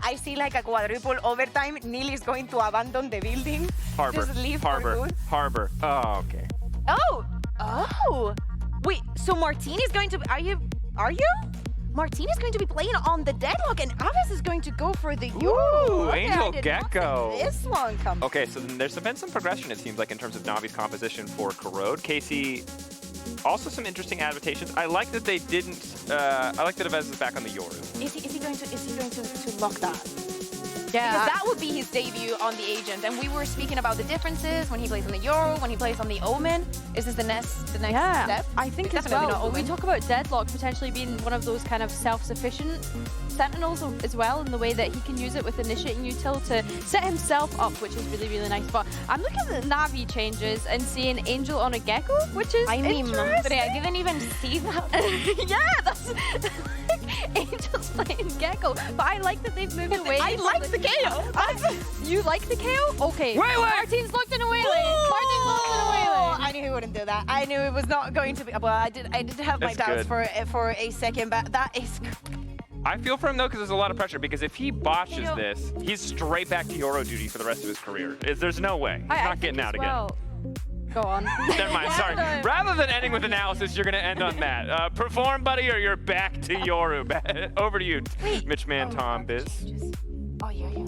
I see like a quadruple overtime. Neil is going to abandon the building. Harbor. Just leave for good. Harbor. Oh, okay. Oh! Wait, so Martin is going to be, are you? Martin is going to be playing on the deadlock and Abbas is going to go for the Euro. Okay, Angel I did Gecko. Not see this one come. Okay, so then there's been some progression, it seems like, in terms of Navi's composition for Corrode. Casey, also some interesting adaptations. I like that they didn't, I like that Avez is back on the Yoru. Is he going to lock that? Yeah. Because that would be his debut on the Agent, and we were speaking about the differences when he plays on the Euro, when he plays on the Omen. Is this the next step? I think It's as definitely well, not we Omen. talk about Deadlock potentially being one of those kind of self-sufficient Sentinels as well, in the way that he can use it with Initiating Util to set himself up, which is really, really nice. But I'm looking at the Navi changes and seeing Angel on a Gecko, which is interesting. I didn't even see that. Yeah, that's Angel's playing Gecko, but I like that they've moved away. I like the KO. You like the KO? Okay. Wait. Martin's locked in a Waylay. Martin's locked in a Waylay. I knew he wouldn't do that. I knew it was not going to be. Well, I did have my That's doubts good. for a second, but that is. I feel for him, though, because there's a lot of pressure. Because if he botches this, he's straight back to Euro duty for the rest of his career. There's no way. He's not getting out again. Go on. Never mind, sorry. Rather than ending with analysis, you're going to end on that. Perform, buddy, or you're back to Yoru. Over to you, Mitch Man, Tom, Biz. Oh, yeah.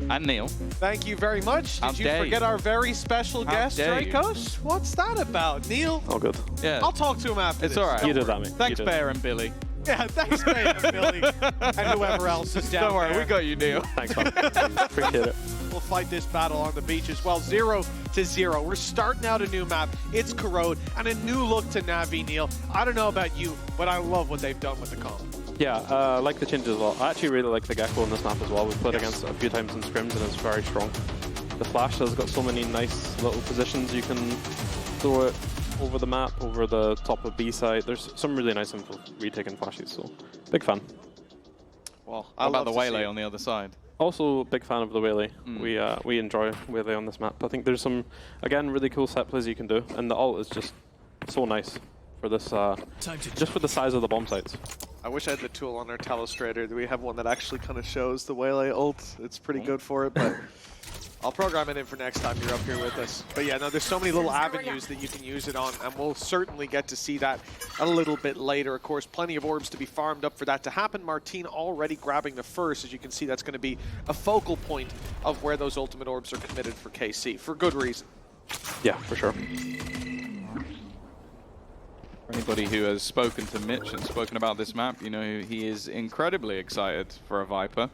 And Neil. Thank you very much. How Did you dare forget you. our very special How guest, dare you. Dracos? What's that about? Neil? All good. Yeah. I'll talk to him after It's this. all right. You did that, mate. Thanks, You did. Bear and Billy. Yeah, thanks, mate, and Billy, and whoever else is down Don't worry, there. we got you, Neil. Thanks, man. Appreciate it. We'll fight this battle on the beach as well. 0-0. We're starting out a new map. It's Corrode, and a new look to Navi, Neil. I don't know about you, but I love what they've done with the comp. Yeah, I like the changes as well. I actually really like the Gecko on this map as well. We've played against it a few times in scrims and it's very strong. The Flash has got so many nice little positions. You can throw it over the map, over the top of B side. There's some really nice retaking flashes, so big fan. Well, How about the Waylay on the other side? Also, big fan of the Waylay. We enjoy Waylay on this map. I think there's some, again, really cool set plays you can do, and the ult is just so nice for this, just for the size of the bomb sites. I wish I had the tool on our Telestrator. We have one that actually kind of shows the Waylay ult. It's pretty good for it, but I'll program it in for next time you're up here with us. But yeah, no, there's so many little avenues that you can use it on, and we'll certainly get to see that a little bit later. Of course, plenty of orbs to be farmed up for that to happen. Martin already grabbing the first. As you can see, that's going to be a focal point of where those ultimate orbs are committed for KC, for good reason. Yeah, for sure. For anybody who has spoken to Mitch and spoken about this map, you know he is incredibly excited for a Viper.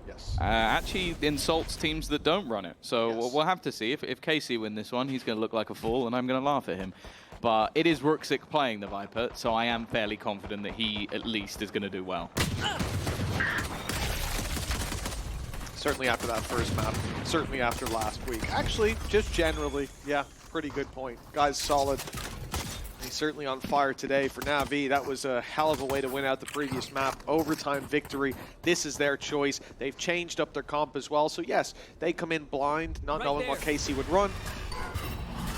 Yes. Actually insults teams that don't run it. So Yes. we'll have to see. If KC win this one, he's going to look like a fool, and I'm going to laugh at him. But it is Ruxic playing the Viper, so I am fairly confident that he at least is going to do well. Certainly after that first map. Certainly after last week. Actually, just generally, yeah, pretty good point. Guy's solid. He's certainly on fire today for NAVI. That was a hell of a way to win out the previous map. Overtime victory. This is their choice. They've changed up their comp as well. So yes, they come in blind, not knowing what KC would run.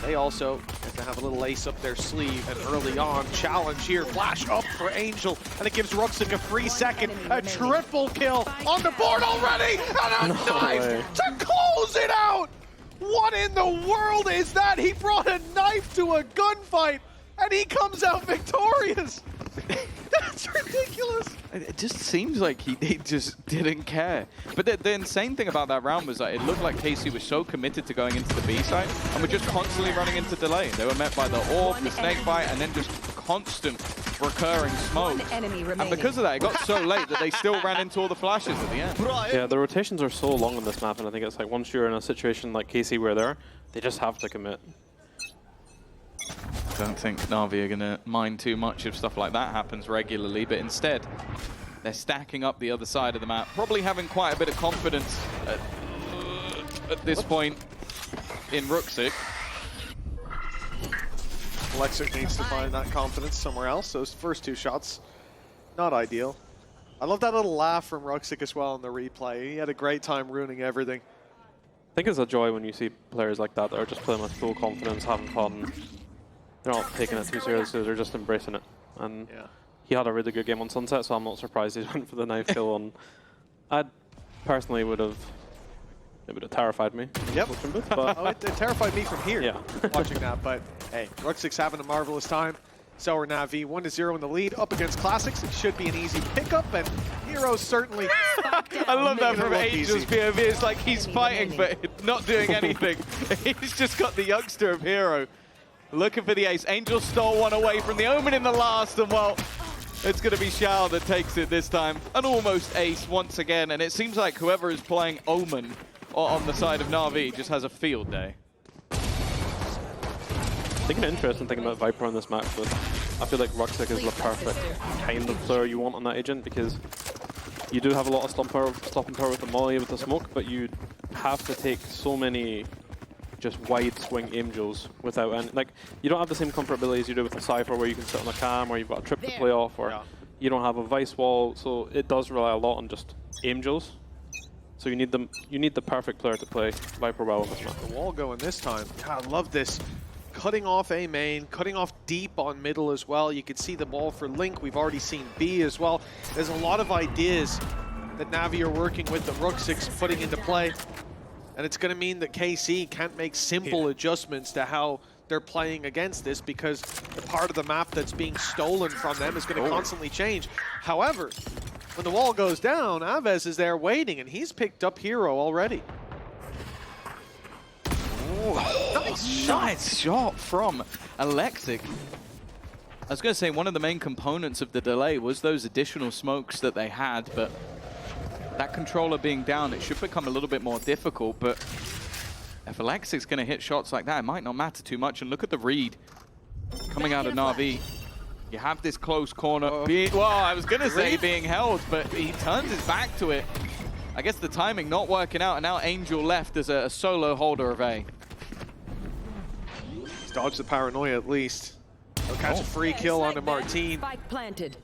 They also have to have a little ace up their sleeve, and early on, challenge here, flash up for Angel, and it gives Ruxic a free second, a triple kill on the board already, and a knife to close it out! What in the world is that? He brought a knife to a gunfight, and he comes out victorious! That's ridiculous! It just seems like he just didn't care. But the insane thing about that round was that it looked like KC was so committed to going into the B side and were just constantly running into delay. They were met by the orb, the snake bite, and then just constant recurring smoke. And because of that, it got so late that they still ran into all the flashes at the end. Yeah, the rotations are so long on this map, and I think it's like once you're in a situation like KC where they just have to commit. I don't think NAVI are going to mind too much if stuff like that happens regularly, but instead, they're stacking up the other side of the map, probably having quite a bit of confidence at this point in Ruxic. Lexic needs to find that confidence somewhere else. Those first two shots, not ideal. I love that little laugh from Ruxic as well in the replay. He had a great time ruining everything. I think it's a joy when you see players like that are just playing with full confidence, having fun. They're not taking it too seriously, they're just embracing it. And he had a really good game on Sunset, so I'm not surprised he went for the knife kill on. I personally would have. It would have terrified me. Yep. But Oh, it terrified me from here, Yeah. watching that. But hey, Rook6 having a marvelous time. So are NAVI, 1-0 in the lead, up against Classics. It should be an easy pickup, and Hero certainly. I love that Made it from look Angel's easy. POV. It's like he's fighting, but not doing anything. He's just got the youngster of Hero looking for the ace. Angel stole one away from the Omen in the last, and well, it's going to be Shao that takes it this time. An almost ace once again, and it seems like whoever is playing Omen on the side of Na'Vi just has a field day. I think an interesting thing about Viper on this match was I feel like Rook6 is the perfect kind of player you want on that agent, because you do have a lot of stopping power with the molly, with the smoke, but you have to take so many just wide swing Angels without any, like, you don't have the same comfortability as you do with the Cypher where you can sit on a cam, or you've got a trip to play off, or you don't have a Vice wall, so it does rely a lot on just Angels. So you need the perfect player to play Viper well in this match. The wall going this time. God, I love this. Cutting off A main, cutting off deep on middle as well. You can see the wall for Link. We've already seen B as well. There's a lot of ideas that Navi are working with, the Rook6 putting into play. And it's going to mean that KC can't make simple adjustments to how they're playing against this, because the part of the map that's being stolen from them is going to constantly change. However, when the wall goes down, Aves is there waiting, and he's picked up Hero already. Nice shot from Alexic. I was going to say one of the main components of the delay was those additional smokes that they had, but that controller being down, it should become a little bit more difficult. But if Alexic's going to hit shots like that, it might not matter too much. And look at the read coming out of Na'Vi. You have this close corner. Well, I was going to say being held, but he turns his back to it. I guess the timing not working out, and now Angel left as a solo holder of A. He's dodged the paranoia at least. He'll catch a free kill onto Martine. Spike planted.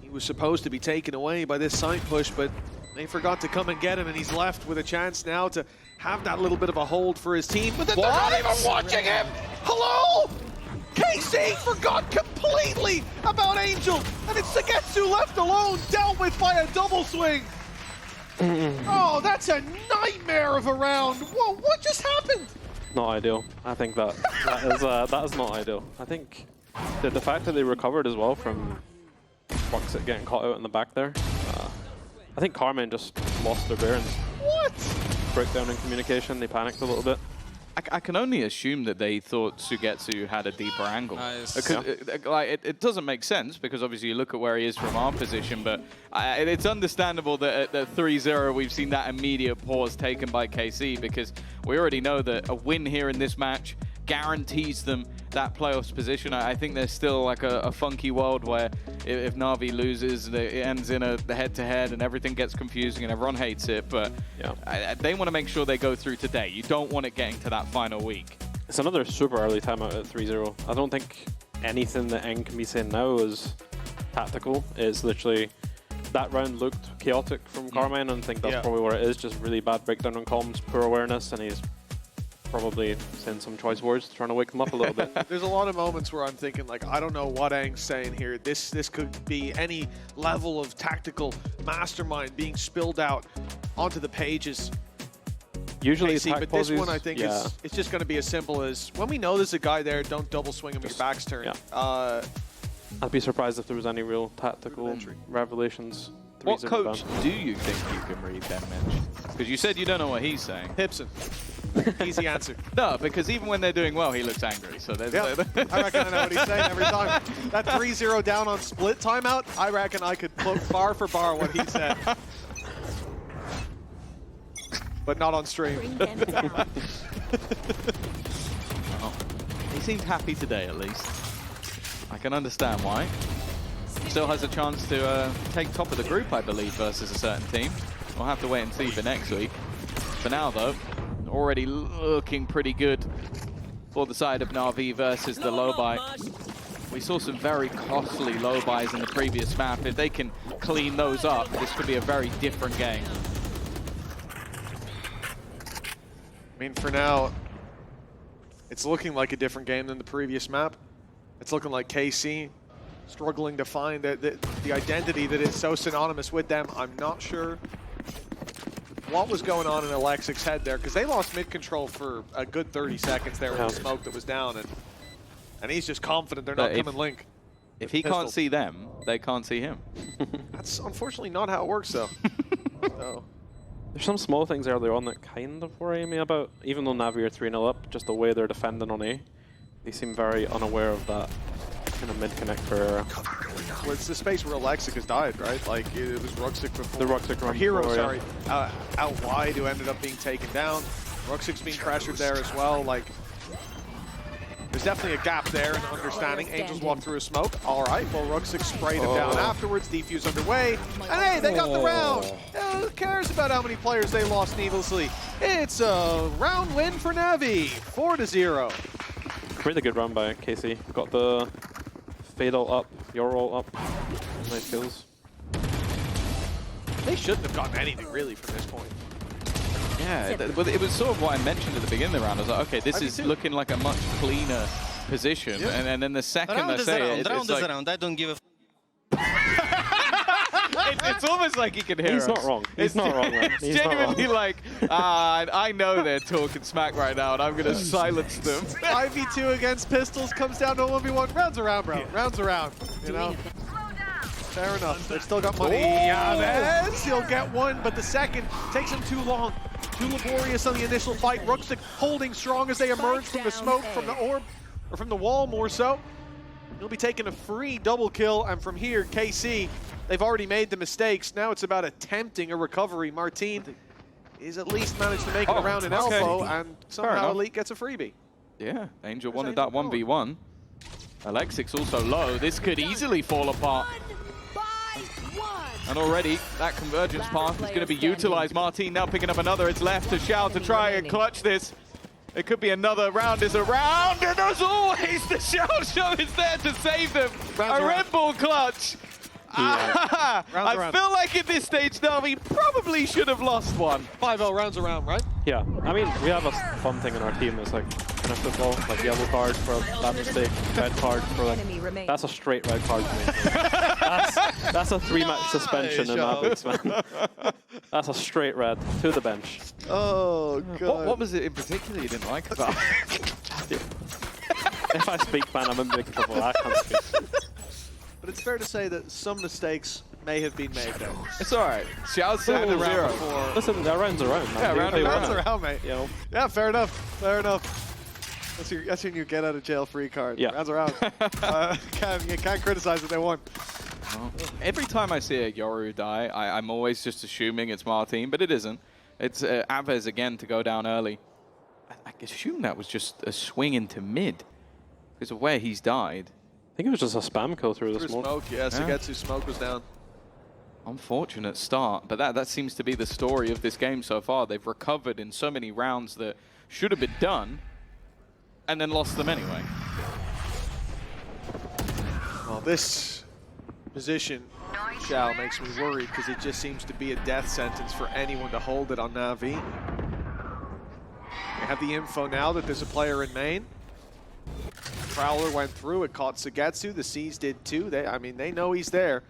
He was supposed to be taken away by this side push, but they forgot to come and get him, and he's left with a chance now to have that little bit of a hold for his team. But then they're not even watching him! Hello? KC forgot completely about Angel, and it's Sagetsu left alone, dealt with by a double swing. Oh, that's a nightmare of a round. Whoa, what just happened? Not ideal. I think that is not ideal. I think the fact that they recovered as well from Rook6 getting caught out in the back there. I think Karmine just lost their bearings. What? Breakdown in communication. They panicked a little bit. I can only assume that they thought Sugetsu had a deeper angle. Nice. Because it doesn't make sense, because obviously you look at where he is from our position, but it's understandable that at 3-0 we've seen that immediate pause taken by KC, because we already know that a win here in this match guarantees them that playoffs position. I think there's still like a funky world where if Na'Vi loses, it ends in the head-to-head and everything gets confusing and everyone hates it, but Yeah. they want to make sure they go through today. You don't want it getting to that final week. It's another super early timeout at 3-0. I don't think anything that Eng can be saying now is tactical. It's literally that round looked chaotic from Karmine, and I think that's probably what it is. Just really bad breakdown on comms, poor awareness, and he's probably saying some choice words, trying to wake them up a little bit. There's a lot of moments where I'm thinking, like, I don't know what Aang's saying here. This could be any level of tactical mastermind being spilled out onto the pages. Usually KC, attack but pauses, this one I think is it's just going to be as simple as, when we know there's a guy there, don't double swing him, your back's turned. I'd be surprised if there was any real tactical revelations. What coach do you think you can read then, Mitch? Because you said you don't know what he's saying. Hipson. Easy answer. No, because even when they're doing well, he looks angry. So there's I reckon I know what he's saying every time. That 3-0 down on split timeout, I reckon I could quote bar for bar what he said. But not on stream. He seemed happy today, at least. I can understand why. Still has a chance to take top of the group, I believe, versus a certain team. We'll have to wait and see for next week. For now, though, already looking pretty good for the side of Na'Vi versus the low buy. We saw some very costly low buys in the previous map. If they can clean those up, this could be a very different game. I mean, for now, it's looking like a different game than the previous map. It's looking like KC struggling to find the identity that is so synonymous with them. I'm not sure what was going on in Alexic's head there, because they lost mid-control for a good 30 seconds there with the smoke that was down, and he's just confident they're not coming link. If he can't see them, they can't see him. That's unfortunately not how it works, though. So. There's some small things earlier on that kind of worry me about, even though Navi are 3-0 up, just the way they're defending on A. They seem very unaware of that kind of mid-connector era. Well, it's the space where Alexic has died, right? Like, it was Ruxic before. The Ruxic run Hero, before, sorry. Out wide, who ended up being taken down. Ruxic's being pressured there as well. Like, there's definitely a gap there in understanding. Angels walk through a smoke. All right, well, Ruxic sprayed him down afterwards. Defuse underway. And hey, they got the round. Who cares about how many players they lost needlessly? It's a round win for Navi, 4-0. Really good run by KC. Got the Fatal up, your roll up. Nice kills. They shouldn't have gotten anything really from this point. Yeah, but it was sort of what I mentioned at the beginning of the round. I was like, okay, this is looking like a much cleaner position. And then the second I say it, it's like... I don't give a it's almost like he can hear us. He's not wrong. He's not wrong, man. It's genuinely like, I know they're talking smack right now, and I'm going to silence them. 5v2 against Pistols comes down to a 1v1. Rounds around, bro. Rounds around. You know? Fair enough. They've still got money. Yes, he'll get one, but the second takes him too long. Too laborious on the initial fight. Ruxic holding strong as they emerge from the smoke, from the orb, or from the wall more so. He'll be taking a free double kill, and from here, KC, they've already made the mistakes. Now it's about attempting a recovery. Martin is at least managed to make it around an elbow, and somehow Elite gets a freebie. Yeah, Angel wanted that 1v1. Alexic's also low. This could easily fall apart. And already, that convergence path is going to be utilized. Martin now picking up another. It's left to Shao to try and clutch this. It could be another round is around, and as always, the Shao Show is there to save them. A Red Bull clutch. Yeah. I feel like at this stage, Navi probably should have lost one. 5-0 rounds around, right? Yeah, I mean, we have a fun thing in our team. It's like in a football, like yellow card for that mistake, red card for like, that's a straight red card to me. That's a 3-match suspension in Navi's, man. That's a straight red to the bench. Oh, God. What was it in particular you didn't like about it? If I speak, man, I'm in big trouble. I can't speak. But it's fair to say that some mistakes may have been made there. It's all right. Shao's at the round 0. before. Listen, that round's around, man. Yeah, rounds around, mate. You know. Yeah, fair enough. Fair enough. That's your get out of jail free card. Yeah. Rounds around. You can't criticize that they won. Well, every time I see a Yoru die, I'm always just assuming it's Martin, but it isn't. It's Aves again to go down early. I assume that was just a swing into mid because of where he's died. I think it was just a spam kill through the smoke. Yeah, Sugetsu's smoke was down. Unfortunate start, but that seems to be the story of this game so far. They've recovered in so many rounds that should have been done, and then lost them anyway. Well, this position, Shao, makes me worried because it just seems to be a death sentence for anyone to hold it on Navi. They have the info now that there's a player in main. Prowler went through, it caught Sugetsu, the C's did too. They know he's there.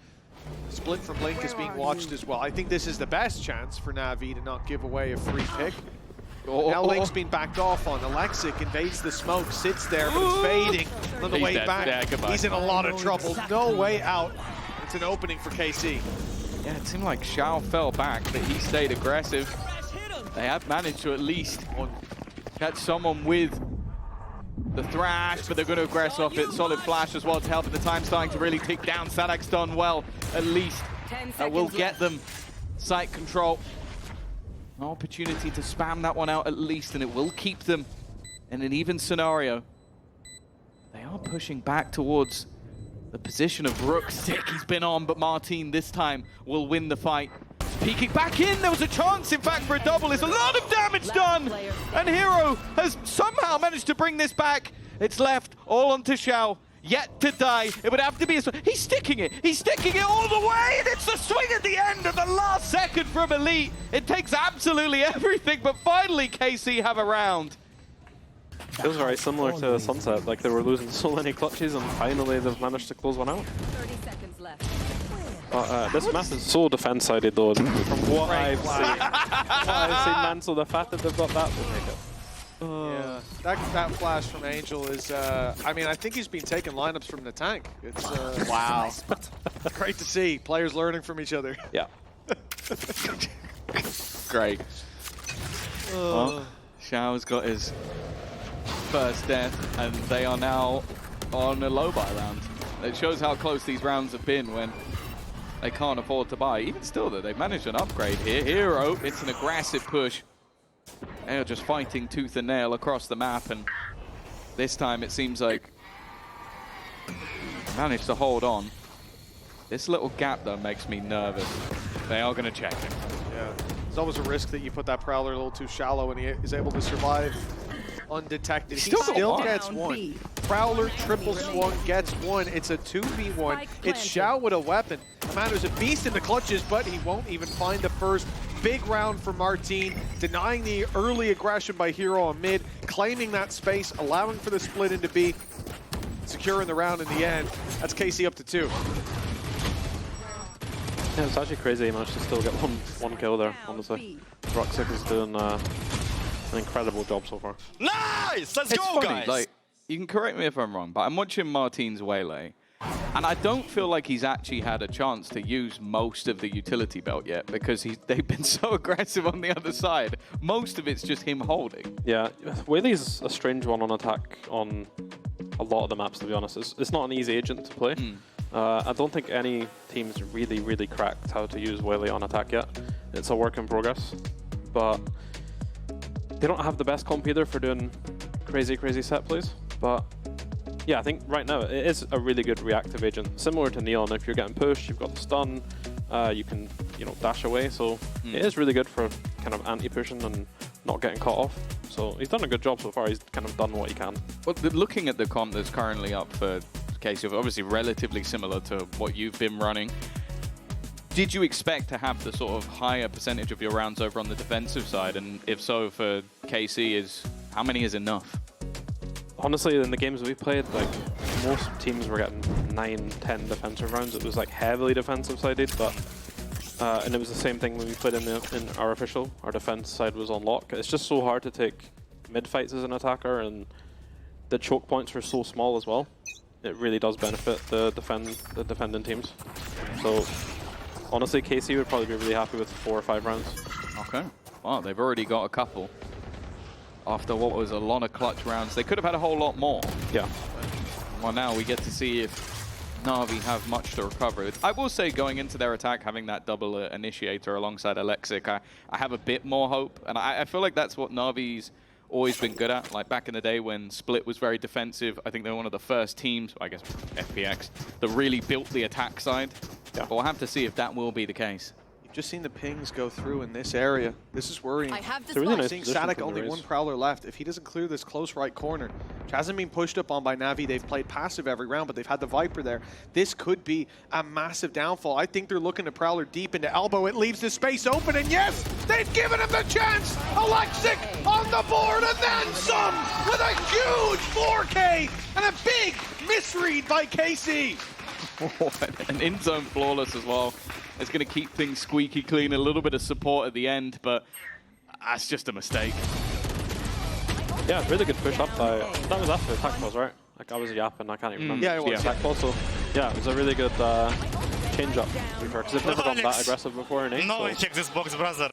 Split from Blink is being watched as well. I think this is the best chance for Navi to not give away a free pick. Now Link's been backed off on. Alexic invades the smoke, sits there, but it's fading on the way back. He's in a lot of trouble, no way out. It's an opening for KC. Yeah, it seemed like Shao fell back, but he stayed aggressive. They have managed to at least catch someone with the Thrash, but they're going to aggress off it. Solid flash as well to help, and the time starting to really tick down. Sadak's done well, at least. That will get them site control. An opportunity to spam that one out at least, and it will keep them in an even scenario. They are pushing back towards the position of Ruxic. He's been on, but Martin this time will win the fight. Peeking back in, there was a chance, in fact, for a double. There's a lot of damage done, and Hero has somehow managed to bring this back. It's left all onto Shao, yet to die. It would have to be he's sticking it all the way, and it's a swing at the end of the last second from Elite. It takes absolutely everything, but finally KC have a round. Feels very similar to Sunset, like they were losing so many clutches and finally they've managed to close one out. 30 seconds left. But this map is so defense-sided though, from what I've seen, man, so the fact that they've got that will make it. Yeah, that flash from Angel is, I mean, I think he's been taking lineups from the tank. It's, wow. Great to see players learning from each other. Yeah. Great. Well, Xiao's got his first death, and they are now on a low-buy round. It shows how close these rounds have been when they can't afford to buy. Even still, though, they've managed an upgrade here. Hero, it's an aggressive push. They're just fighting tooth and nail across the map, and this time it seems like they managed to hold on. This little gap, though, makes me nervous. They are going to check him. Yeah, there's always a risk that you put that Prowler a little too shallow and he is able to survive undetected. He still gets one. Prowler triple swung gets one. It's a 2v1. It's Xiao with a weapon. The man who's a beast in the clutches, but he won't even find the first big round for Martine, denying the early aggression by Hero on mid, claiming that space, allowing for the split into B, securing the round in the end. That's KC up to 2. Yeah, it's actually crazy he managed to still get one kill there, honestly. Roxic is doing an incredible job so far. Nice! Let's It's go, funny, guys! like, you can correct me if I'm wrong, but I'm watching Martine's Waylay, and I don't feel like he's actually had a chance to use most of the utility belt yet because they've been so aggressive on the other side. Most of it's just him holding. Yeah, Whaley's a strange one on attack on a lot of the maps, to be honest. It's not an easy agent to play. I don't think any team's really cracked how to use Whaley on attack yet. It's a work in progress, but they don't have the best comp either for doing crazy set plays. But yeah, I think right now it is a really good reactive agent, similar to Neon. If you're getting pushed, you've got the stun, you can dash away. So it is really good for kind of anti-pushing and not getting caught off. So he's done a good job so far. He's kind of done what he can. Well, looking at the comp that's currently up for KC, obviously relatively similar to what you've been running. Did you expect to have the sort of higher percentage of your rounds over on the defensive side? And if so, for KC, how many is enough? Honestly, in the games we played, like most teams were getting 9-10 defensive rounds. It was like heavily defensive sided, but and it was the same thing when we played in our official. Our defense side was on lock. It's just so hard to take mid fights as an attacker, and the choke points were so small as well. It really does benefit the defending teams. So honestly, KC would probably be really happy with 4 or 5 rounds. Okay. Well, they've already got a couple. After what was a lot of clutch rounds, they could have had a whole lot more. Yeah. Well, now we get to see if NAVI have much to recover with. I will say, going into their attack, having that double initiator alongside Alexic, I have a bit more hope. And I feel like that's what NAVI's always been good at. Like back in the day when Split was very defensive, I think they were one of the first teams, I guess FPX, that really built the attack side. Yeah. But we'll have to see if that will be the case. You've just seen the pings go through in this area. This is worrying. I have this really nice Seeing position Static, from only the one raise. Prowler left. If he doesn't clear this close right corner, which hasn't been pushed up on by Navi, they've played passive every round, but they've had the Viper there. This could be a massive downfall. I think they're looking to Prowler deep into elbow. It leaves the space open, and yes, they've given him the chance. Alexic on the board, and then some with a huge 4K and a big misread by KC. An in-zone flawless as well. It's going to keep things squeaky clean, a little bit of support at the end, but that's just a mistake. Yeah, really good push up by... That was after attack pause, right? Like I was yapping, I can't even remember. Yeah, it was. Attack pause, so yeah, it was a really good change up, because they've never gone that aggressive before in 8. No So. one check this box, brother.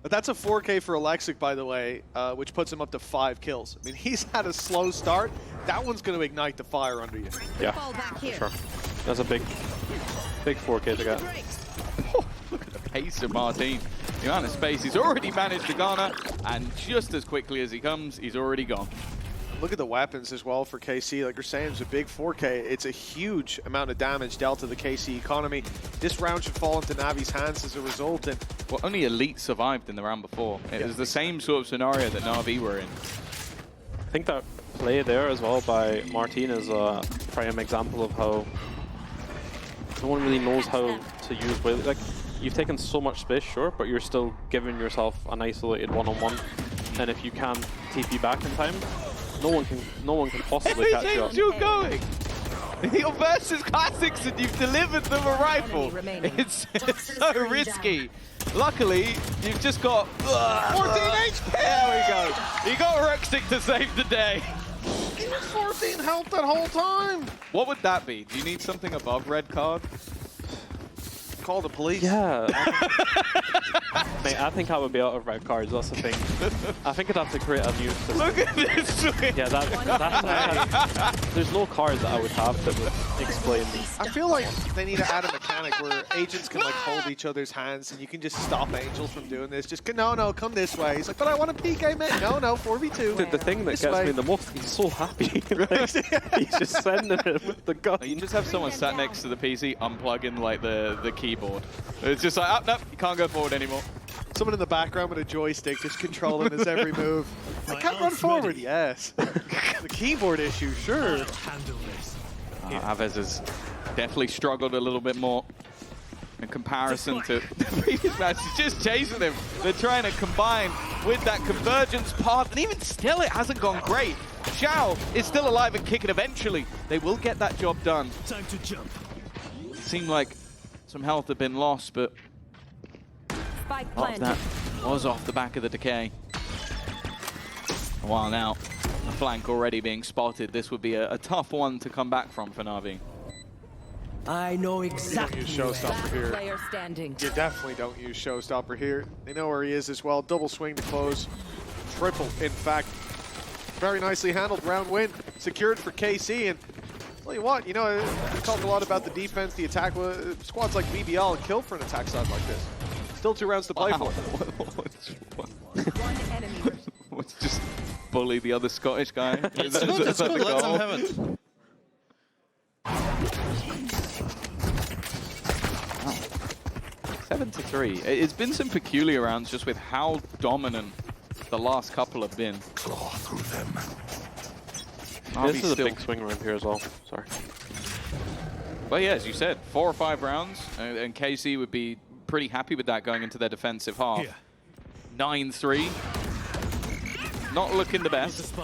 But that's a 4K for Alexic, by the way, which puts him up to 5 kills. I mean, he's had a slow start. That one's going to ignite the fire under you. Yeah, for sure. That's a big 4K to get. Oh, look at the pace of Martine. The amount of space he's already managed to garner, and just as quickly as he comes, he's already gone. Look at the weapons as well for KC. Like you're saying, it's a big 4K. It's a huge amount of damage dealt to the KC economy. This round should fall into Navi's hands as a result. And well, only Elite survived in the round before. It was the same sort of scenario that NAVI were in. I think that play there as well by Martine is a prime example of how no one really knows how to use Whaley. Like, you've taken so much space, sure, but you're still giving yourself an isolated one-on-one. and if you can TP back in time, no one can possibly catch you up. Angel going. Your versus classics and you've delivered them a rifle. It's so risky. Luckily, you've just got 14 HP. There we go. You got Ruxic to save the day. He was 14 health that whole time. What would that be? Do you need something above red card? Call the police. Yeah. Mate, I think I would be out of red cards, that's the thing. I think I'd have to create a new system. Look at this swing. Yeah, there's no cards that I would have that would explain. I feel like they need to add a mechanic where agents can like hold each other's hands and you can just stop angels from doing this. Just, no, come this way. He's like, but I want a PK, mate. No, 4v2. The thing that gets me the most, he's so happy. Like, he's just sending it with the gun. You just have someone sat next to the PC unplugging like the keyboard. It's just like, oh, no, you can't go forward anymore. Someone in the background with a joystick just controlling his every move. I can't run forward. Yes. The keyboard issue, sure. Aves has definitely struggled a little bit more in comparison to the previous match. He's just chasing him. They're trying to combine with that convergence path, and even still, it hasn't gone great. Xiao is still alive and kicking eventually. They will get that job done. Time to jump. It seemed like some health had been lost, but a lot of that was off the back of the decay. A while now, a flank already being spotted. This would be a tough one to come back from for NAVI. I know exactly. You don't use Showstopper here. Player standing. You definitely don't use Showstopper here. They know where he is as well. Double swing to close. Triple, in fact. Very nicely handled. Round win. Secured for KC. And tell you what, we talk a lot about the defense, the attack. Squads like BBL and kill for an attack side like this. Still 2 rounds to play for. One enemy. Let's just bully the other Scottish guy. It's good, it's good. Let them have it. 7-3. It's been some peculiar rounds just with how dominant the last couple have been. Claw through them. This is a big swing round here as well. Sorry. Well, yeah, as you said, 4 or 5 rounds, and KC would be pretty happy with that going into their defensive half. 9-3. Not looking the best.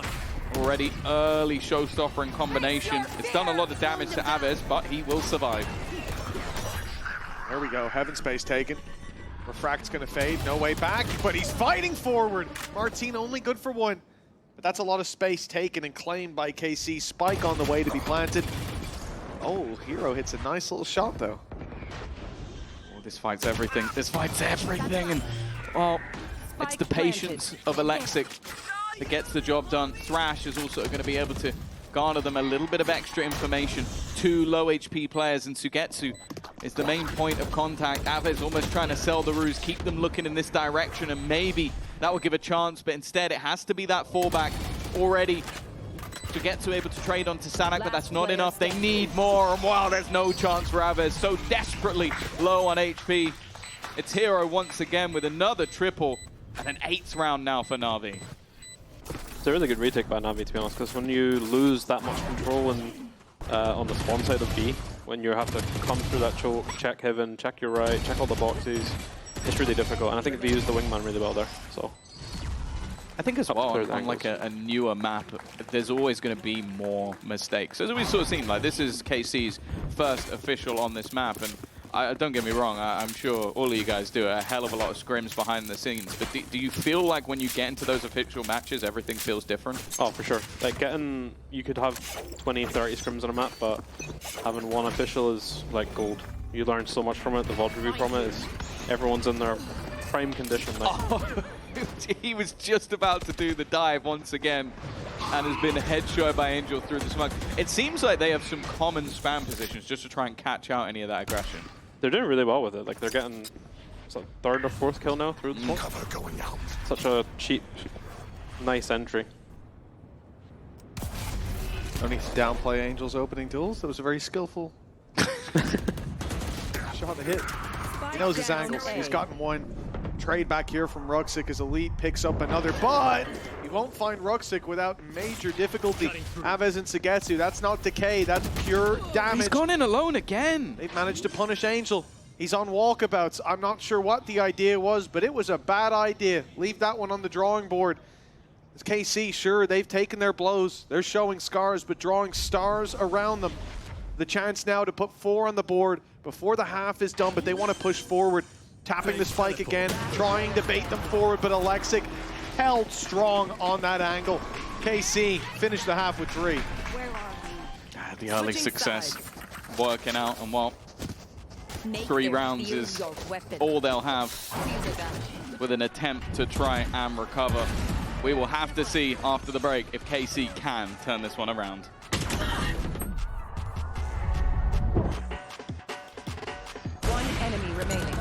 Already early showstopper in combination. It's done a lot of damage to Aves, but he will survive. There we go. Heaven space taken. Refract's going to fade. No way back, but he's fighting forward. Martine only good for 1. But that's a lot of space taken and claimed by KC. Spike on the way to be planted. Oh, Hero hits a nice little shot, though. Oh, this fights everything. This fights everything. And, well, it's the patience of Alexic that gets the job done. Thrash is also going to be able to garner them a little bit of extra information. 2 low HP players, and Sugetsu is the main point of contact. Aves almost trying to sell the ruse, keep them looking in this direction, and maybe that will give a chance, but instead it has to be that fallback already to get to able to trade onto Sanak, but that's not enough. They need more, and wow, there's no chance for Aves. So desperately low on HP. It's Hero once again with another triple, and an 8th round now for NAVI. It's a really good retake by NAVI, to be honest, because when you lose that much control on the spawn side of B, when you have to come through that choke, check heaven, check your right, check all the boxes, it's really difficult. And I think they used the wingman really well there. So I think as well, on like a newer map, there's always going to be more mistakes. As we sort of seen, like this is KC's first official on this map, and don't get me wrong, I'm sure all of you guys do a hell of a lot of scrims behind the scenes, but do you feel like when you get into those official matches, everything feels different? Oh, for sure. Like you could have 20, 30 scrims on a map, but having 1 official is like gold. You learn so much from it, the VOD review from it is everyone's in their prime condition. Like. Oh, he was just about to do the dive once again, and has been headshot by Angel through the smoke. It seems like they have some common spam positions just to try and catch out any of that aggression. They're doing really well with it. Like they're getting 3rd or 4th kill now through the smoke. Cover going out. Such a cheap, nice entry. No need to downplay Angel's opening duels. That was a very skillful shot to hit. He knows his angles. He's gotten 1. Trade back here from Ruxic as Elite picks up another, but he won't find Ruxic without major difficulty. Aves and Sugetsu, that's not decay, that's pure damage. He's gone in alone again. They've managed to punish Angel. He's on walkabouts. I'm not sure what the idea was, but it was a bad idea. Leave that one on the drawing board. As KC, sure, they've taken their blows. They're showing scars, but drawing stars around them. The chance now to put 4 on the board before the half is done, but they want to push forward. Tapping the spike again, trying to bait them forward, but Alexic held strong on that angle. KC finished the half with 3. The early success working out, and well, 3 rounds is all they'll have with an attempt to try and recover. We will have to see after the break if KC can turn this one around. One enemy remaining.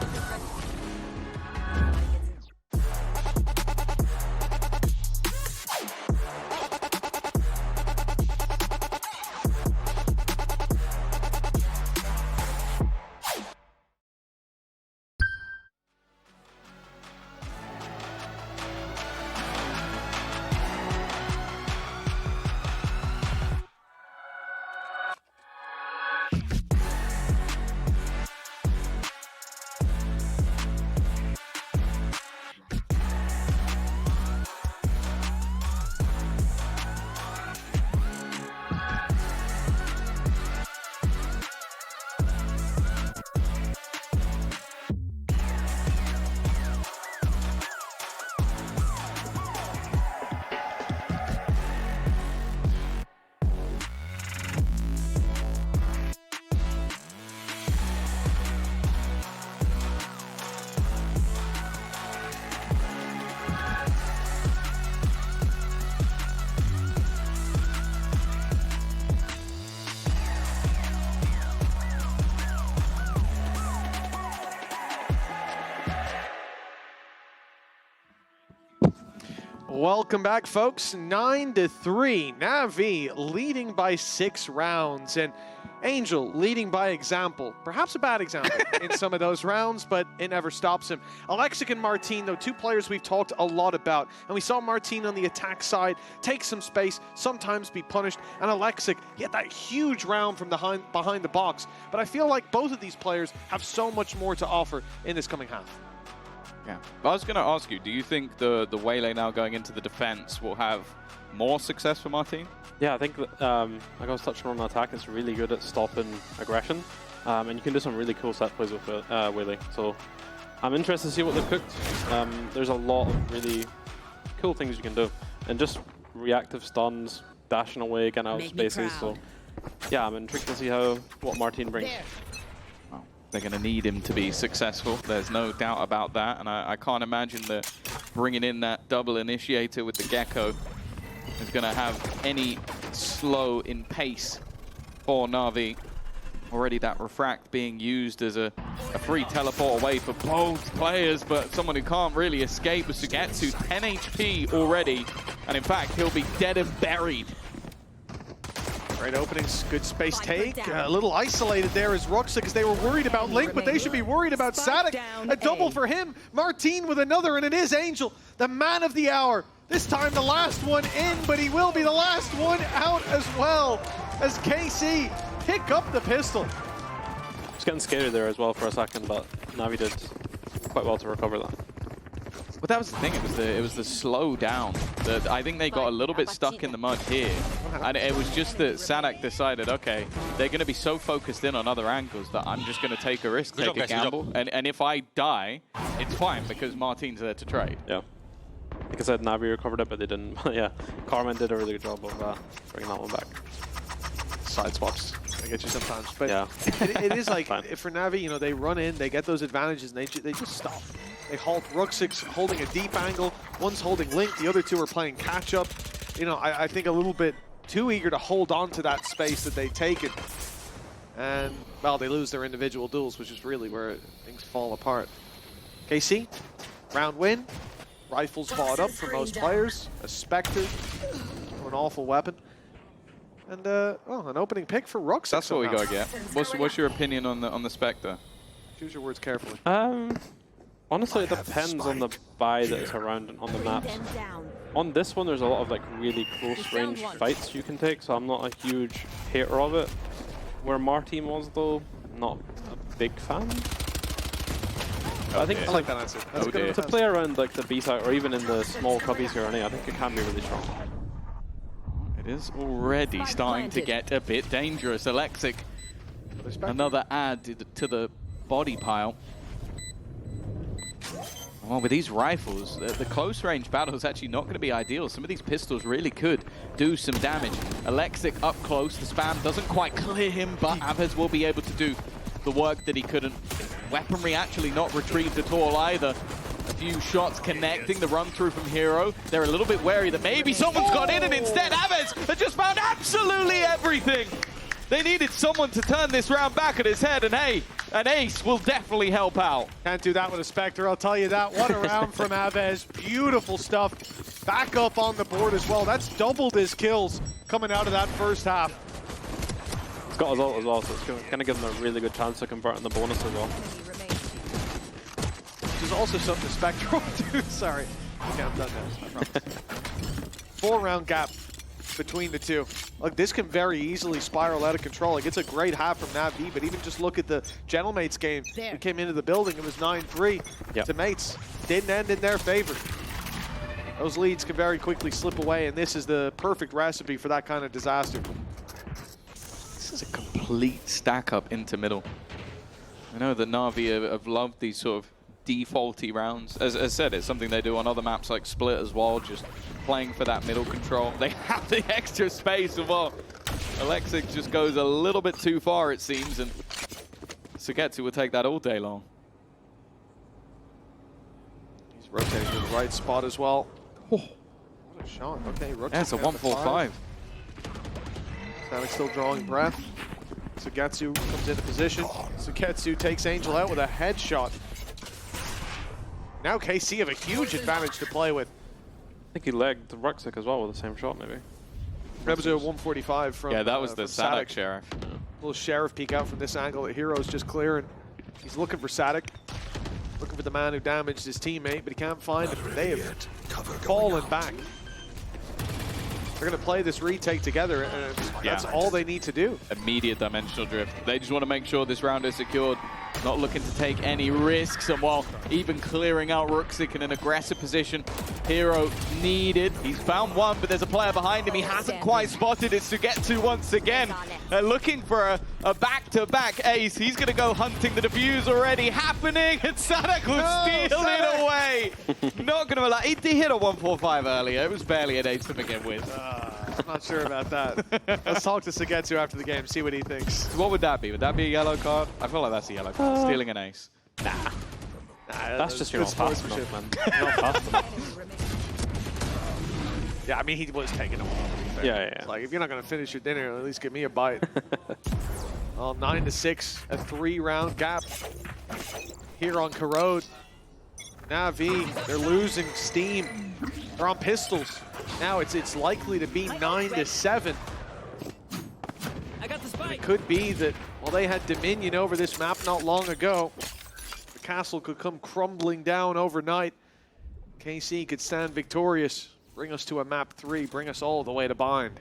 Welcome back, folks. 9-3. NAVI leading by 6 rounds. And Angel leading by example. Perhaps a bad example in some of those rounds, but it never stops him. Alexic and Martine, though, 2 players we've talked a lot about. And we saw Martine on the attack side take some space, sometimes be punished. And Alexic, he had that huge round from behind the box. But I feel like both of these players have so much more to offer in this coming half. Yeah, but I was going to ask you, do you think the Waylay now going into the defense will have more success for Martine? Yeah, I think that, like I was touching on the attack, it's really good at stopping aggression. And you can do some really cool set plays with Waylay. So I'm interested to see what they've cooked. There's a lot of really cool things you can do. And just reactive stuns, dashing away, getting out of spaces. So yeah, I'm intrigued to see what Martine brings. They're going to need him to be successful. There's no doubt about that. And I can't imagine that bringing in that double initiator with the Gecko is going to have any slow in pace for Na'Vi. Already that refract being used as a free teleport away for both players, but someone who can't really escape was Sugetsu, 10 HP already. And in fact, he'll be dead and buried. Great openings, good space take. A little isolated there as Ruxic, because they were worried about Link, but they should be worried about Sadik. A double for him. Martine with another, and it is Angel, the man of the hour. This time the last one in, but he will be the last one out as well, as KC pick up the pistol. Just getting scared there as well for a second, but Navi did quite well to recover that. But that was the thing, it was the slow down. That I think they got a little bit stuck in the mud here. And it was just that Sadik decided, okay, they're going to be so focused in on other angles that I'm just going to take a risk, take a gamble. And if I die, it's fine because Martine's there to trade. Yeah. Like I said, Navi recovered it, but they didn't. Yeah, Karmine did a really good job of bringing that one back. Side swaps, I get you sometimes. But yeah. it is like, for Navi, you know, they run in, they get those advantages, and they just stop. They halt. Ruxic's holding a deep angle. One's holding Link. The other 2 are playing catch-up. You know, I think a little bit too eager to hold on to that space that they've taken. And, well, they lose their individual duels, which is really where things fall apart. KC, round win. Rifles bought up for most players. A Spectre, an awful weapon. And, oh, an opening pick for Ruxic. That's what we got to get. What's your opinion on the Spectre? Choose your words carefully. Honestly, it depends on the buy that is around on the maps. On this one, there's a lot of like really close range fights you can take, so I'm not a huge hater of it. Where Martine was though, not a big fan. I think I like that answer. That's a good to answer. play around like the B side or even in the small cubbies here, I think it can be really strong. It is already starting to get a bit dangerous. Alexic, another add to the body pile. Well, with these rifles, the close range battle is actually not going to be ideal. Some of these pistols really could do some damage. Alexic up close, the spam doesn't quite clear him, but Aves will be able to do the work that he couldn't. Weaponry actually not retrieved at all either. A few shots connecting, the run through from Hero. They're a little bit wary that maybe someone's got in, and instead Aves has just found absolutely everything. They needed someone to turn this round back at his head, and hey, an ace will definitely help out. Can't do that with a Spectre, I'll tell you that. What a round from Aves. Beautiful stuff. Back up on the board as well. That's doubled his kills coming out of that first half. It's got his ult as well, so it's going to give him a really good chance to convert on the bonus as well. Which is also something Spectre will do. Sorry. Okay, I'm done now. 4-round gap between the two. Look, this can very easily spiral out of control. Like, it's a great half from NAVI, but even just look at the Gentlemates game. We came into the building, it was 9-3 to Mates. Didn't end in their favor. Those leads can very quickly slip away, and this is the perfect recipe for that kind of disaster. This is a complete stack up into middle. I know that NAVI have loved these sort of defaulty rounds. As I said, it's something they do on other maps like Split as well, just playing for that middle control. They have the extra space as well. Alexic just goes a little bit too far, it seems, and Sugetsu will take that all day long. He's rotating to the right spot as well. Oh, what a shot. Okay, rotating. That's a 1-4-5. Static still drawing breath. Sugetsu comes into position. Sugetsu takes Angel out with a headshot. Now KC have a huge advantage to play with. I think he legged the Rucksack as well with the same shot, maybe. That was a 145 from Yeah, that was the Sadik. Sadik Sheriff. Little Sheriff peek out from this angle. The Hero's just clearing. He's looking for Sadik. Looking for the man who damaged his teammate, but he can't find him. They have fallen back. They're going to play this retake together, and that's all they need to do. Immediate dimensional drift. They just want to make sure this round is secured. Not looking to take any risks, and while even clearing out Rucksack in an aggressive position, Hero needed. He's found one, but there's a player behind him. He hasn't quite spotted it. Sugetsu once again. Looking for a back-to-back ace. He's going to go hunting. The defuse already happening, and Sadak will steal it away. Not going to allow. He hit a 145 earlier. It was barely an ace to begin with. I'm not sure about that. Let's talk to Sugetsu after the game, see what he thinks. What would that be? Would that be a yellow card? I feel like that's a yellow card. Stealing an ace. Nah, That's just your own fast enough, man. You're not fast enough. Yeah, I mean, he was taking a while, to be fair. Yeah. It's like, if you're not going to finish your dinner, at least give me a bite. Well, 9-6, a 3-round gap here on Corrode. NAVI, they're losing steam. They're on pistols. Now it's likely to be 9-7. I got the spike. It could be that, well, they had dominion over this map not long ago. The castle could come crumbling down overnight. KC could stand victorious, bring us to a map 3, bring us all the way to bind.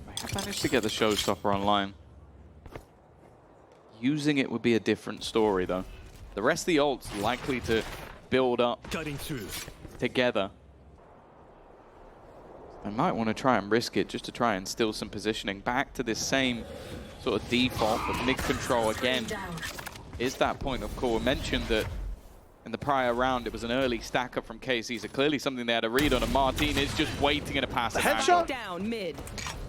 I have managed to get the showstopper online. Using it would be a different story, though. The rest of the ult's likely to build up Cutting through. together. I might want to try and risk it just to try and steal some positioning. Back to this same sort of default of mid control again. Is that point of call? We mentioned that in the prior round it was an early stack up from KC, so clearly something they had a read on, and Martin is just waiting in a passive Headshot? Down mid.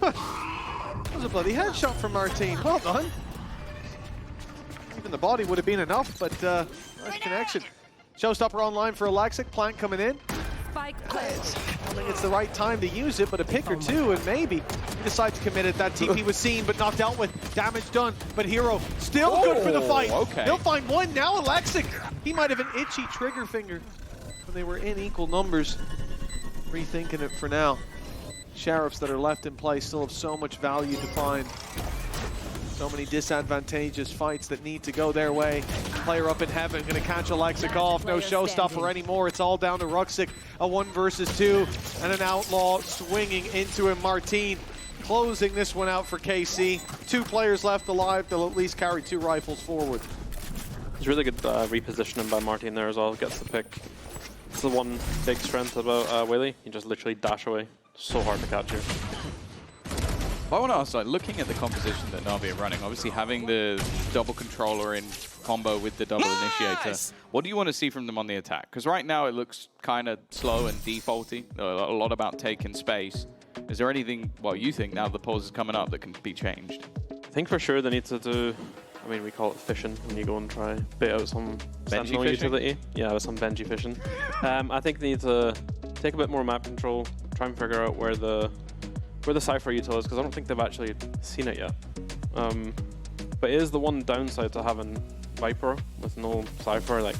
That was a bloody headshot from Martin. Well done. Even the body would have been enough, but nice connection. Showstopper online for Alexic. Plant coming in. Spike I placed. don't think it's the right time to use it, but a pick or two, and maybe he decides to commit it. That TP was seen, but not dealt with. Damage done, but Hero still good for the fight. Okay. He'll find one now. Alexic, he might have an itchy trigger finger when they were in equal numbers. Rethinking it for now. Sheriffs that are left in play still have so much value to find. So many disadvantageous fights that need to go their way. Player up in heaven, gonna catch Alexic off. No showstopper anymore. It's all down to Rucksack. A 1 versus 2, and an outlaw swinging into him. Martin closing this one out for KC. 2 players left alive. They'll at least carry 2 rifles forward. It's really good repositioning by Martin there as well. Gets the pick. It's the one big strength about Whaley. You just literally dash away. So hard to catch you. I want to ask, like, looking at the composition that Navi are running, obviously having the double controller in combo with the double initiator, what do you want to see from them on the attack? Because right now it looks kind of slow and defaulty, a lot about taking space. Is there anything, well, you think now the pause is coming up that can be changed? I think for sure they need to do, I mean, we call it fishing when you go and try bait out some Sentinel utility. Yeah, with some Benji fishing. I think they need to take a bit more map control, try and figure out where the Cypher util is, because I don't think they've actually seen it yet. But it is the one downside to having Viper with no Cypher. Like,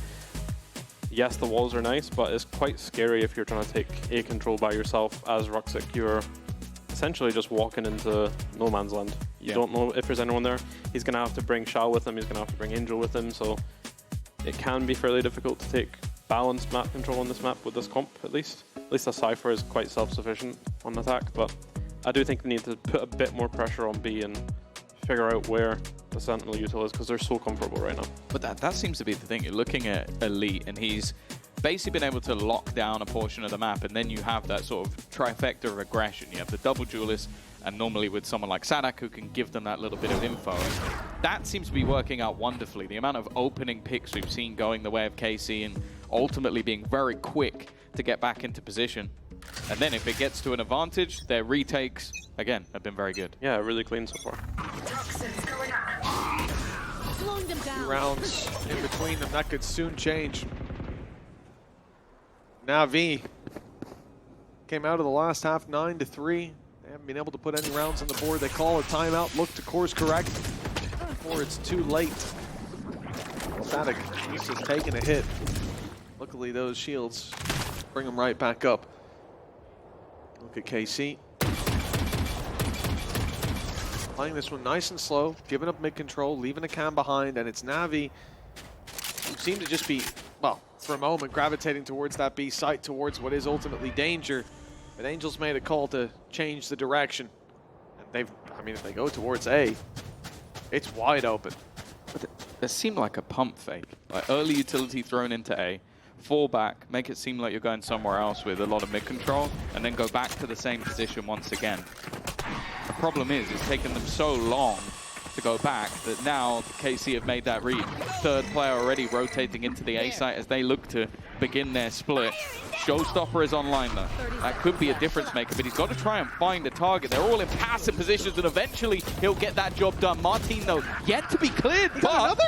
yes, the walls are nice, but it's quite scary if you're trying to take A control by yourself as Ruxic. You're essentially just walking into no man's land. You don't know if there's anyone there. He's going to have to bring Shao with him, he's going to have to bring Angel with him, so it can be fairly difficult to take balanced map control on this map with this comp, at least. At least the Cypher is quite self-sufficient on attack, but I do think they need to put a bit more pressure on B and figure out where the Sentinel util is, because they're so comfortable right now. But that seems to be the thing. You're looking at Elite, and he's basically been able to lock down a portion of the map, and then you have that sort of trifecta of aggression. You have the double duelist, and normally with someone like Sadak who can give them that little bit of info. And that seems to be working out wonderfully. The amount of opening picks we've seen going the way of KC and ultimately being very quick to get back into position. And then if it gets to an advantage, their retakes, again, have been very good. Yeah, really clean so far. Slowing them down. 2 rounds in between them, that could soon change. NAVI came out of the last half 9-3. They haven't been able to put any rounds on the board. They call a timeout, look to course correct before it's too late. Sadak just taking a hit. Luckily those shields bring him right back up. Look at KC. Playing this one nice and slow, giving up mid control, leaving a cam behind, and it's NAVI who seem to just be, well, for a moment, gravitating towards that B site, towards what is ultimately danger. But Angel's made a call to change the direction. And they've, I mean, if they go towards A, it's wide open. But it seemed like a pump fake. Like early utility thrown into A, fall back, make it seem like you're going somewhere else with a lot of mid control, and then go back to the same position once again. The problem is, it's taken them so long to go back that now the KC have made that read. Third player already rotating into the A site as they look to begin their split. Showstopper is online though. That could be a difference maker, but he's got to try and find a target. They're all in passive positions, and eventually he'll get that job done. Martin, though, yet to be cleared, but another?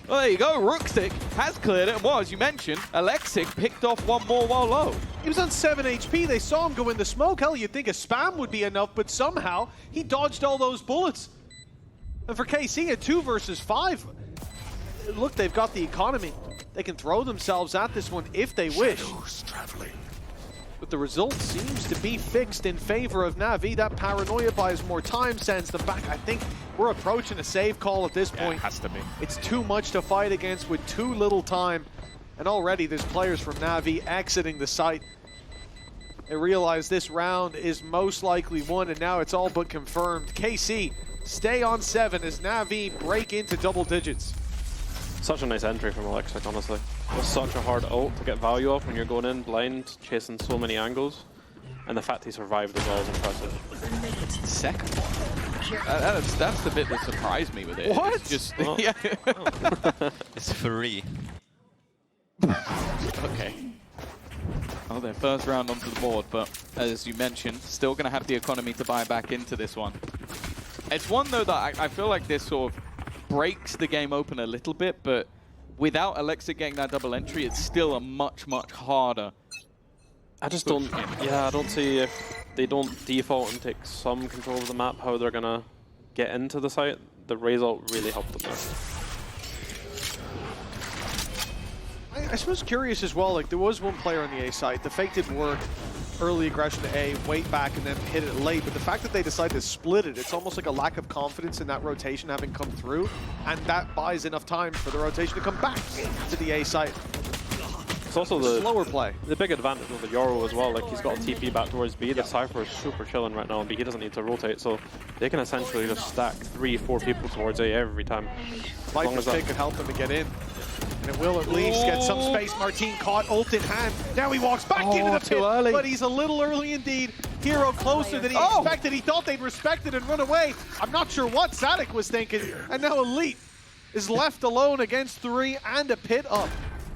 Well, there you go. Ruxic has cleared it. And well, as you mentioned, Alexic picked off one more while low. He was on 7 HP. They saw him go in the smoke. Hell, you'd think a spam would be enough, but somehow he dodged all those bullets. And for KC, a 2 versus 5. Look, they've got the economy. They can throw themselves at this one if they wish. But the result seems to be fixed in favor of NAVI. That paranoia buys more time, sends them back. I think we're approaching a save call at this point. It has to be. It's too much to fight against with too little time. And already there's players from NAVI exiting the site. They realize this round is most likely won, and now it's all but confirmed. KC stay on 7 as NAVI break into double digits. Such a nice entry from Alexic, honestly. It was such a hard ult to get value off when you're going in blind, chasing so many angles. And the fact he survived as well is impressive. Second one. That's the bit that surprised me with it. What? It's just, Oh. yeah. It's free. Okay. Well, their first round onto the board, but as you mentioned, still going to have the economy to buy back into this one. It's one, though, that I feel like this sort of breaks the game open a little bit, but without Alexic getting that double entry, it's still a much, much harder. I just don't, I don't see if they don't default and take some control of the map, how they're going to get into the site. The raise ult really helped them there. I suppose curious as well, like there was one player on the A side, the fake didn't work, early aggression to A, wait back and then hit it late, but the fact that they decided to split it, it's almost like a lack of confidence in that rotation having come through, and that buys enough time for the rotation to come back to the A site. It's also the slower play. The big advantage of the Yoro as well, like he's got a TP back towards B, the Cypher is super chilling right now, and B, he doesn't need to rotate, so they can essentially just stack 3-4 people towards A every time. Viper's pick could help them to get in. And it will at least get some space. Martin caught, ult in hand. Now he walks back into the too pit, early. but he's a little early indeed. Hero closer than he expected. He thought they'd respect it and run away. I'm not sure what Sadik was thinking. And now Elite is left alone against 3 and a pit up.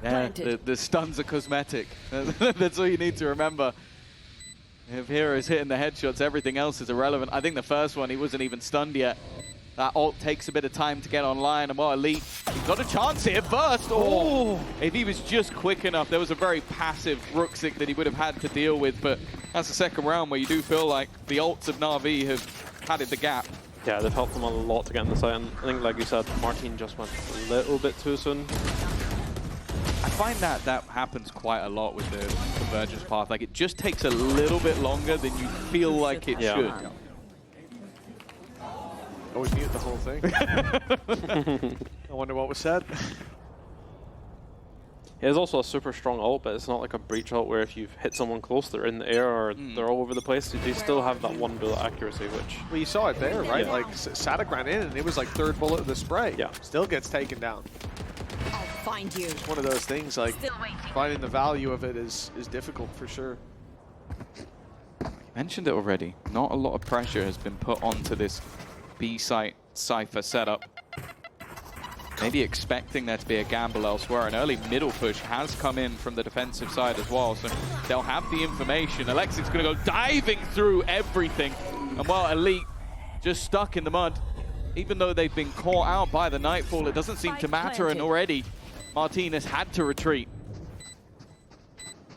Yeah, the stuns are cosmetic. That's all you need to remember. If Hero's hitting the headshots, everything else is irrelevant. I think the first one, he wasn't even stunned yet. That ult takes a bit of time to get online, and well, Elite, he's got a chance here first. Oh, if he was just quick enough, there was a very passive Rooksik that he would have had to deal with, but that's the second round where you do feel like the ults of NAVI have padded the gap. Yeah, they've helped them a lot to get in the site, and I think, like you said, Martin just went a little bit too soon. I find that happens quite a lot with the Convergence path. Like, it just takes a little bit longer than you feel like it should. Oh, we mute the whole thing. I wonder what was said. It is also a super strong ult, but it's not like a breach ult where if you've hit someone close, they're in the air or they're all over the place. They still have that one bullet accuracy, which... Well, you saw it there, right? Yeah. Like, Sadik ran in and it was like third bullet of the spray. Yeah. Still gets taken down. I'll find you. It's one of those things, like, finding the value of it is difficult for sure. Mentioned it already. Not a lot of pressure has been put onto this B-site Cypher setup. Maybe expecting there to be a gamble elsewhere. An early middle push has come in from the defensive side as well, so they'll have the information. Alexic's going to go diving through everything. And while Elite just stuck in the mud, even though they've been caught out by the Nightfall, it doesn't seem to matter, and already Martinez had to retreat.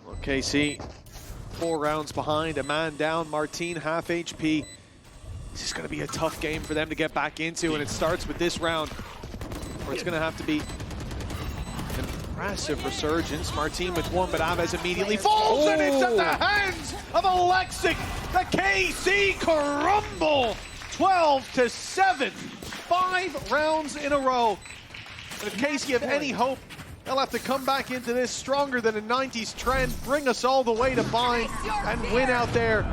Well, KC, 4 rounds behind, a man down, Martin half HP. This is going to be a tough game for them to get back into, and it starts with this round, where it's going to have to be an impressive resurgence. Martin with one, but Aves immediately falls, and it's at the hands of Alexic. The KC crumble, 12-7, 5 rounds in a row. And if KC have any hope, they'll have to come back into this stronger than a 90s trend, bring us all the way to bind, and win out there.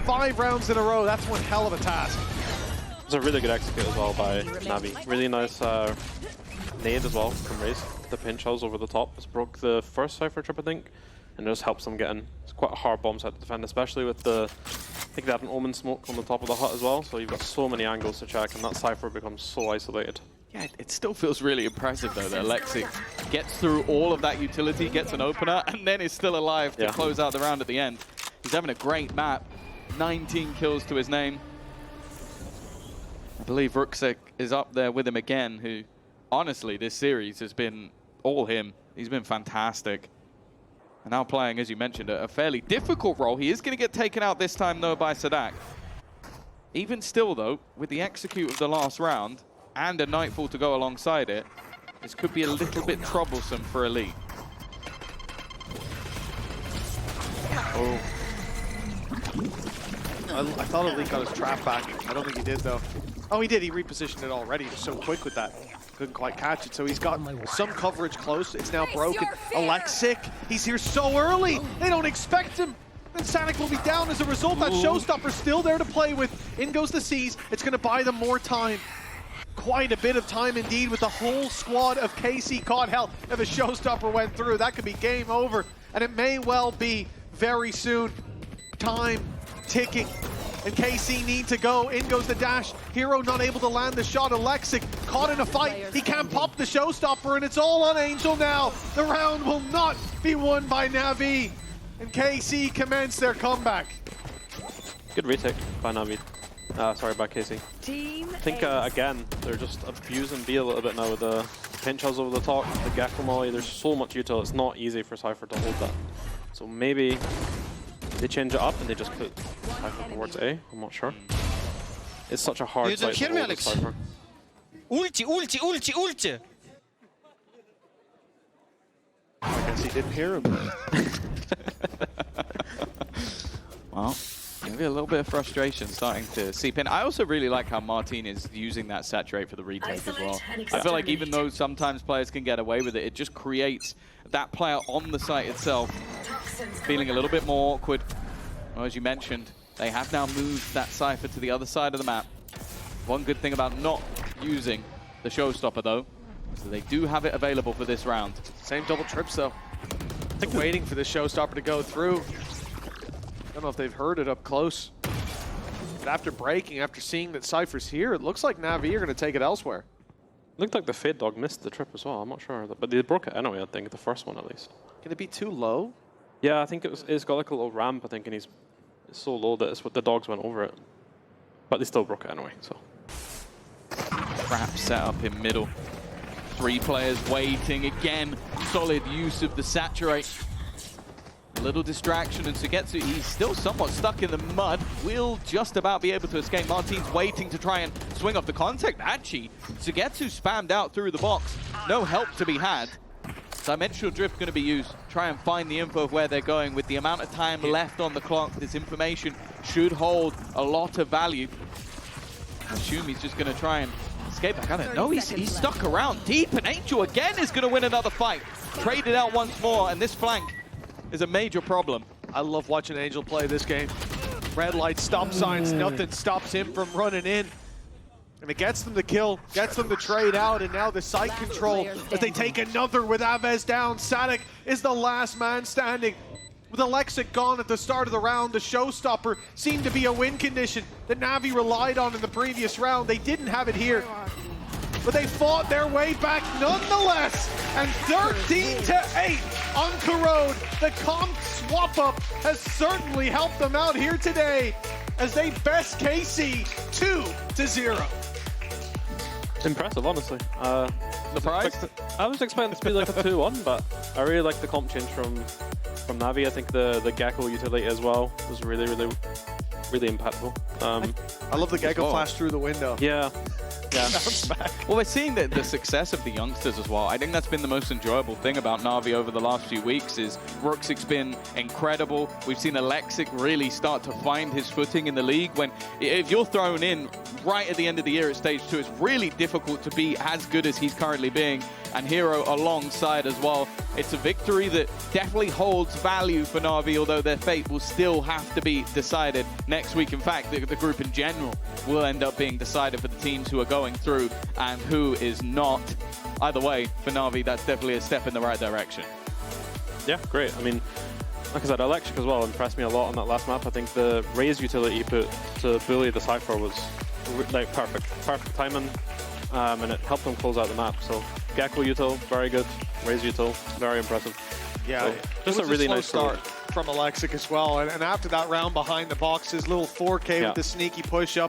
5 rounds in a row, that's one hell of a task. It's a really good execute as well by NAVI. Really nice nade as well from Raze. The pinch house over the top. It's broke the first Cypher trip, I think, and just helps them get in. It's quite a hard bomb set to defend, especially with the... I think they have an Omen smoke on the top of the hut as well, so you've got so many angles to check, and that Cypher becomes so isolated. Yeah, it still feels really impressive though that Alexic gets through all of that utility, gets an opener, and then is still alive to close out the round at the end. He's having a great map. 19 kills to his name. I believe Rooksik is up there with him again, who honestly this series has been all him. He's been fantastic. And now playing, as you mentioned, a fairly difficult role. He is going to get taken out this time though by Sadak. Even still though, with the execute of the last round and a Nightfall to go alongside it, this could be a little bit troublesome for Elite. Oh. I thought Elite got his trap back. I don't think he did, though. Oh, he did. He repositioned it already. He was so quick with that. Couldn't quite catch it. So he's got some coverage close. It's now broken. Alexic, he's here so early. They don't expect him. And Sonic will be down as a result. That showstopper's still there to play with. In goes the Seas. It's going to buy them more time. Quite a bit of time indeed with the whole squad of KC caught. Hell, if a showstopper went through, that could be game over. And it may well be very soon. Time ticking, and KC need to go. In goes the dash. Hero not able to land the shot. Alexic caught in a fight. He can't pop the showstopper, and it's all on Angel now. The round will not be won by NAVI, and KC commence their comeback. Good retake by NAVI. Sorry, by KC. I think, again, they're just abusing B a little bit now with the pinch house over the top, the Gecko Molly. There's so much util, it's not easy for Cypher to hold that. So maybe they change it up and they just put Cypher towards A. I'm not sure. It's such a hard site to hold with Cypher. Ulti! I guess he didn't hear him. Well, maybe a little bit of frustration starting to seep in. I also really like how Martin is using that saturate for the retake as well. I feel like even though sometimes players can get away with it, it just creates that player on the site itself feeling a little bit more awkward. Well, as you mentioned, they have now moved that Cypher to the other side of the map. One good thing about not using the showstopper though So they do have it available for this round. Same double trips, though. They're waiting for the showstopper to go through. Don't know if they've heard it up close. But after breaking, after seeing that Cypher's here, it looks like Navi are going to take it elsewhere. Looked like the Fade Dog missed the trip as well. I'm not sure, but they broke it anyway. I think the first one at least. Can it be too low? Yeah, I think it's got like a little ramp. I think, and it's so low that it's what the dogs went over it. But they still broke it anyway. So. Trap set up in middle. 3 players waiting again. Solid use of the saturate. A little distraction, and Sugetsu, he's still somewhat stuck in the mud. Will just about be able to escape. Martin's waiting to try and swing off the contact. Actually, Sugetsu spammed out through the box. No help to be had. Dimensional Drift going to be used. Try and find the info of where they're going. With the amount of time left on the clock, this information should hold a lot of value. I assume he's just going to try and escape back. I don't know. He's stuck around deep, and Angel again is going to win another fight. Traded out once more, and this flank is a major problem. I love watching Angel play this game. Red light, stop signs, nothing stops him from running in. And it gets them to kill, gets them to trade out, and now the site control as they take another with Aves down. Sadik is the last man standing. With Alexic gone at the start of the round, the showstopper seemed to be a win condition that Navi relied on in the previous round. They didn't have it here, but they fought their way back nonetheless. And 13-8 on Corrode. The comp swap up has certainly helped them out here today as they best KC 2-0. Impressive, honestly. Surprised? I was expecting it to be like a 2-1, but I really like the comp change from Navi. I think the Gecko utility as well was really impactful. I love the Gecko flash through the window. Yeah. Yeah. Well, we're seeing the success of the youngsters as well. I think that's been the most enjoyable thing about Navi over the last few weeks is Ruxic's been incredible. We've seen Alexic really start to find his footing in the league. When if you're thrown in right at the end of the year at stage 2, it's really difficult to be as good as he's currently being. And Hero alongside as well. It's a victory that definitely holds value for Navi, although their fate will still have to be decided next week. In fact, the group in general will end up being decided for the teams who are going through and who is not. Either way, for Navi, that's definitely a step in the right direction. Yeah, great. I mean, like I said, Electric as well impressed me a lot on that last map. I think the Raze utility he put to bully the Cypher was like perfect timing, and it helped them close out the map. So Gecko util, very good. Raze util, very impressive. Yeah, so, just a really nice start from Alexic as well. And after that round behind the box, his little 4K with the sneaky push up.